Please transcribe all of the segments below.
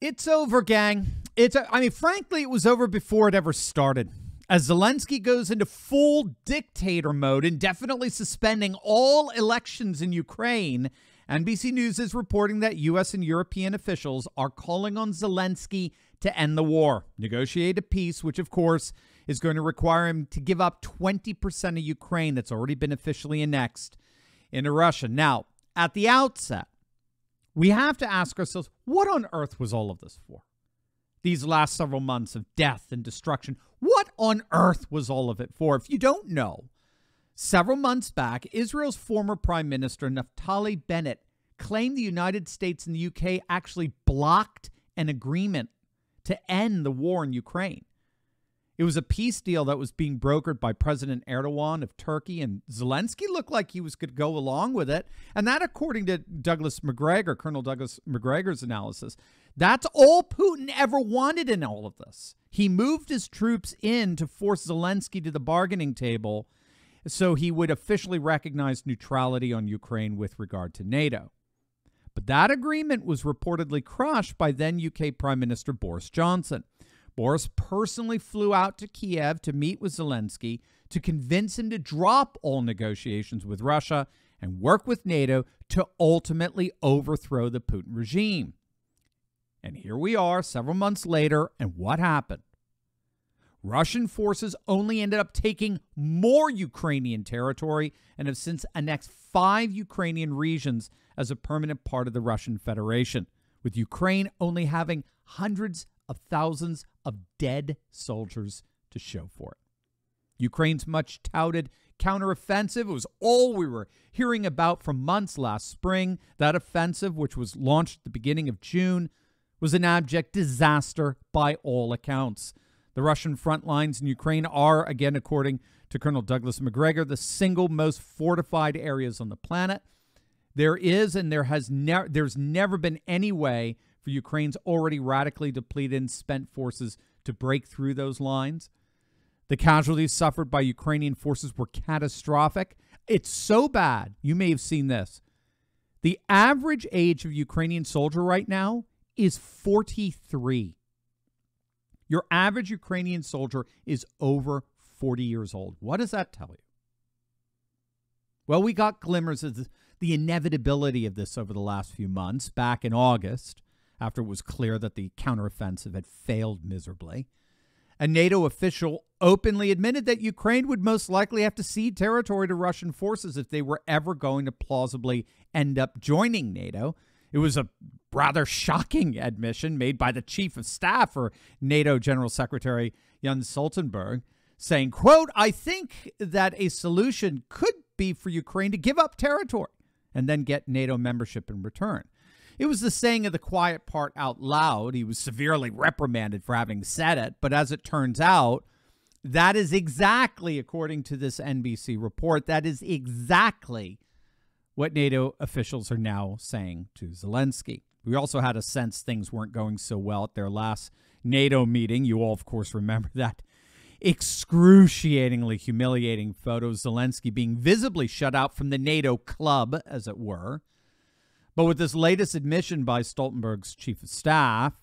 It's over, gang. Frankly, it was over before it ever started. As Zelensky goes into full dictator mode, indefinitely suspending all elections in Ukraine, NBC News is reporting that U.S. and European officials are calling on Zelensky to end the war, negotiate a peace, which, of course, is going to require him to give up 20% of Ukraine that's already been officially annexed into Russia. Now, at the outset, we have to ask ourselves, what on earth was all of this for? These last several months of death and destruction, what on earth was all of it for? If you don't know, several months back, Israel's former Prime Minister, Naftali Bennett, claimed the United States and the UK actually blocked an agreement to end the war in Ukraine. It was a peace deal that was being brokered by President Erdogan of Turkey, and Zelensky looked like he was going to go along with it. And that, according to Colonel Douglas Macgregor's analysis, that's all Putin ever wanted in all of this. He moved his troops in to force Zelensky to the bargaining table so he would officially recognize neutrality on Ukraine with regard to NATO. But that agreement was reportedly crushed by then UK Prime Minister Boris Johnson. Boris personally flew out to Kiev to meet with Zelensky to convince him to drop all negotiations with Russia and work with NATO to ultimately overthrow the Putin regime. And here we are several months later, and what happened? Russian forces only ended up taking more Ukrainian territory and have since annexed 5 Ukrainian regions as a permanent part of the Russian Federation, with Ukraine only having hundreds of thousands of dead soldiers to show for it. Ukraine's much touted counteroffensive, it was all we were hearing about for months last spring. That offensive, which was launched at the beginning of June, was an abject disaster by all accounts. The Russian front lines in Ukraine are, again, according to Colonel Douglas Macgregor, the single most fortified areas on the planet. There is and there's never been any way for Ukraine's already radically depleted and spent forces to break through those lines. The casualties suffered by Ukrainian forces were catastrophic. It's so bad, you may have seen this. The average age of Ukrainian soldier right now is 43. Your average Ukrainian soldier is over 40 years old. What does that tell you? Well, we got glimmers of the inevitability of this over the last few months, back in August, after it was clear that the counteroffensive had failed miserably. A NATO official openly admitted that Ukraine would most likely have to cede territory to Russian forces if they were ever going to plausibly end up joining NATO. It was a rather shocking admission made by the chief of staff for NATO General Secretary Jens Stoltenberg, saying, quote, "I think that a solution could be for Ukraine to give up territory and then get NATO membership in return." It was the saying of the quiet part out loud. He was severely reprimanded for having said it. But as it turns out, that is exactly, according to this NBC report, that is exactly what NATO officials are now saying to Zelensky. We also had a sense things weren't going so well at their last NATO meeting. You all, of course, remember that excruciatingly humiliating photo of Zelensky being visibly shut out from the NATO club, as it were. But with this latest admission by Stoltenberg's chief of staff,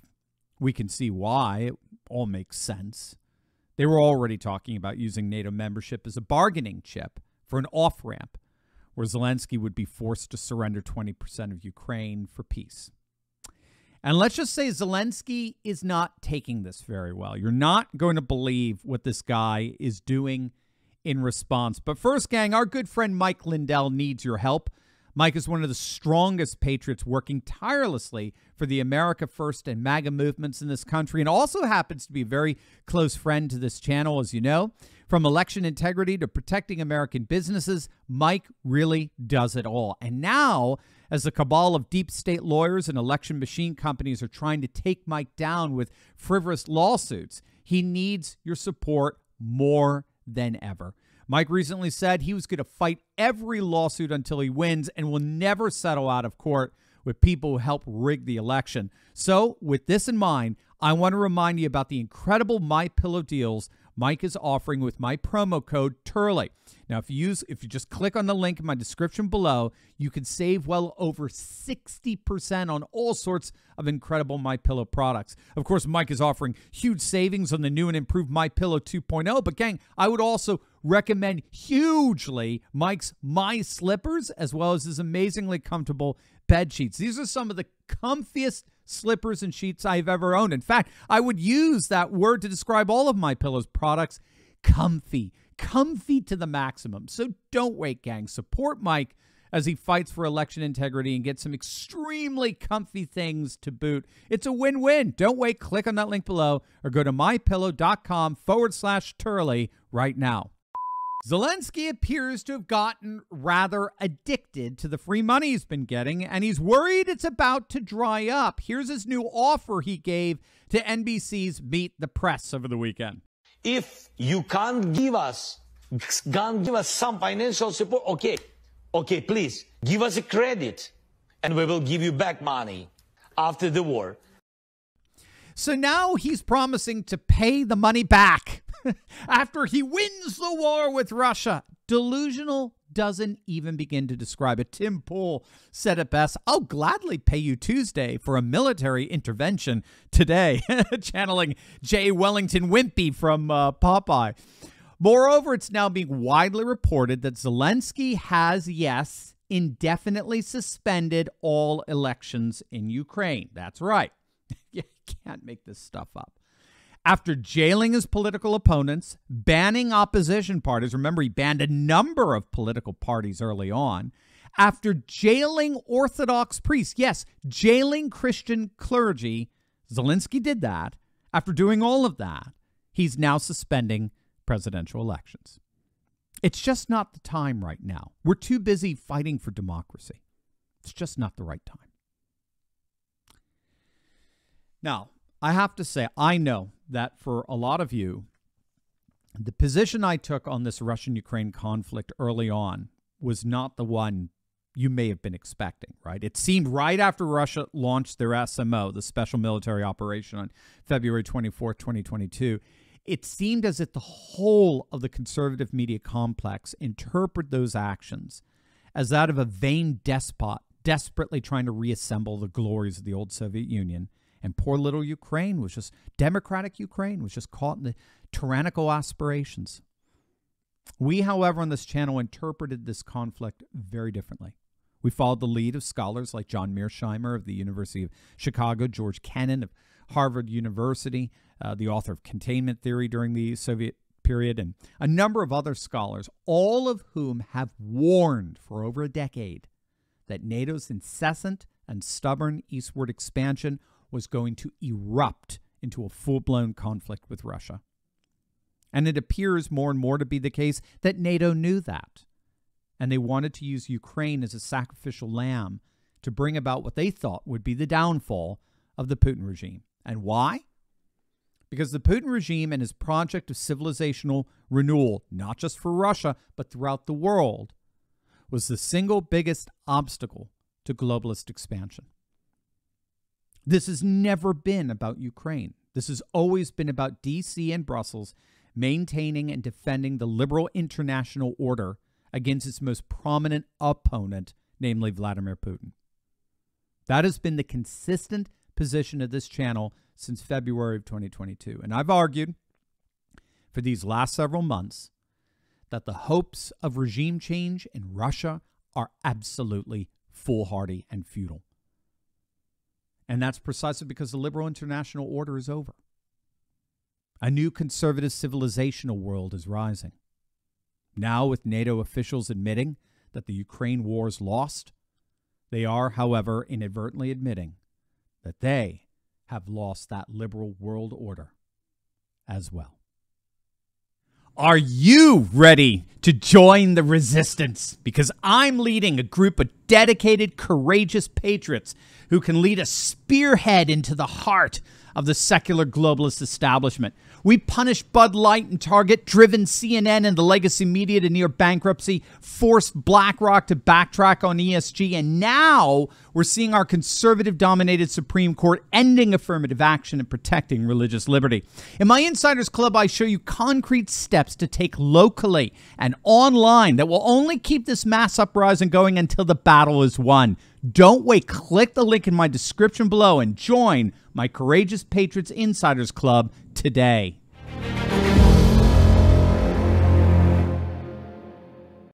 we can see why. It all makes sense. They were already talking about using NATO membership as a bargaining chip for an off-ramp, where Zelensky would be forced to surrender 20% of Ukraine for peace. And let's just say Zelensky is not taking this very well. You're not going to believe what this guy is doing in response. But first, gang, our good friend Mike Lindell needs your help. Mike is one of the strongest patriots working tirelessly for the America First and MAGA movements in this country, and also happens to be a very close friend to this channel, as you know. From election integrity to protecting American businesses, Mike really does it all. And now, as the cabal of deep state lawyers and election machine companies are trying to take Mike down with frivolous lawsuits, he needs your support more than ever. Mike recently said he was going to fight every lawsuit until he wins and will never settle out of court with people who help rig the election. So with this in mind, I want to remind you about the incredible MyPillow deals Mike is offering with my promo code Turley. Now, if you just click on the link in my description below, you can save well over 60% on all sorts of incredible MyPillow products. Of course, Mike is offering huge savings on the new and improved MyPillow 2.0. But gang, I would also recommend hugely Mike's My Slippers, as well as his amazingly comfortable bed sheets. These are some of the comfiest slippers and sheets I've ever owned. In fact, I would use that word to describe all of MyPillow's products: comfy. Comfy to the maximum. So don't wait, gang. Support Mike as he fights for election integrity and get some extremely comfy things to boot. It's a win-win. Don't wait. Click on that link below or go to mypillow.com/Turley right now. Zelensky appears to have gotten rather addicted to the free money he's been getting, and he's worried it's about to dry up. Here's his new offer he gave to NBC's Meet the Press over the weekend. If you can't give us some financial support, okay, please give us a credit and we will give you back money after the war. So now he's promising to pay the money back after he wins the war with Russia. Delusional doesn't even begin to describe it. Tim Pool said it best: "I'll gladly pay you Tuesday for a military intervention today," channeling J. Wellington Wimpy from Popeye. Moreover, it's now being widely reported that Zelensky has, yes, indefinitely suspended all elections in Ukraine. That's right. You can't make this stuff up. After jailing his political opponents, banning opposition parties — remember, he banned a number of political parties early on — after jailing Orthodox priests, yes, jailing Christian clergy, Zelensky did that. After doing all of that, he's now suspending presidential elections. It's just not the time right now. We're too busy fighting for democracy. It's just not the right time. Now, I have to say, I know that for a lot of you, the position I took on this Russian-Ukraine conflict early on was not the one you may have been expecting, right? It seemed right after Russia launched their SMO, the Special Military Operation, on February 24th, 2022, it seemed as if the whole of the conservative media complex interpreted those actions as that of a vain despot desperately trying to reassemble the glories of the old Soviet Union. And poor little Ukraine was just, democratic Ukraine was just caught in the tyrannical aspirations. We, however, on this channel interpreted this conflict very differently. We followed the lead of scholars like John Mearsheimer of the University of Chicago, George Kennan of Harvard University, the author of Containment Theory during the Soviet period, and a number of other scholars, all of whom have warned for over a decade that NATO's incessant and stubborn eastward expansion was going to erupt into a full-blown conflict with Russia. And it appears more and more to be the case that NATO knew that. And they wanted to use Ukraine as a sacrificial lamb to bring about what they thought would be the downfall of the Putin regime. And why? Because the Putin regime and his project of civilizational renewal, not just for Russia, but throughout the world, was the single biggest obstacle to globalist expansion. This has never been about Ukraine. This has always been about D.C. and Brussels maintaining and defending the liberal international order against its most prominent opponent, namely Vladimir Putin. That has been the consistent position of this channel since February of 2022. And I've argued for these last several months that the hopes of regime change in Russia are absolutely foolhardy and futile. And that's precisely because the liberal international order is over. A new conservative civilizational world is rising. Now, with NATO officials admitting that the Ukraine war is lost, they are, however, inadvertently admitting that they have lost that liberal world order as well. Are you ready to join the resistance? Because I'm leading a group of dedicated, courageous patriots who can lead a spearhead into the heart of the secular globalist establishment. We punished Bud Light and Target, driven CNN and the legacy media to near bankruptcy, forced BlackRock to backtrack on ESG, and now we're seeing our conservative-dominated Supreme Court ending affirmative action and protecting religious liberty. In my Insiders Club, I show you concrete steps to take locally and online that will only keep this mass uprising going until the battle is won. Don't wait. Click the link in my description below and join my Courageous Patriots Insiders Club today.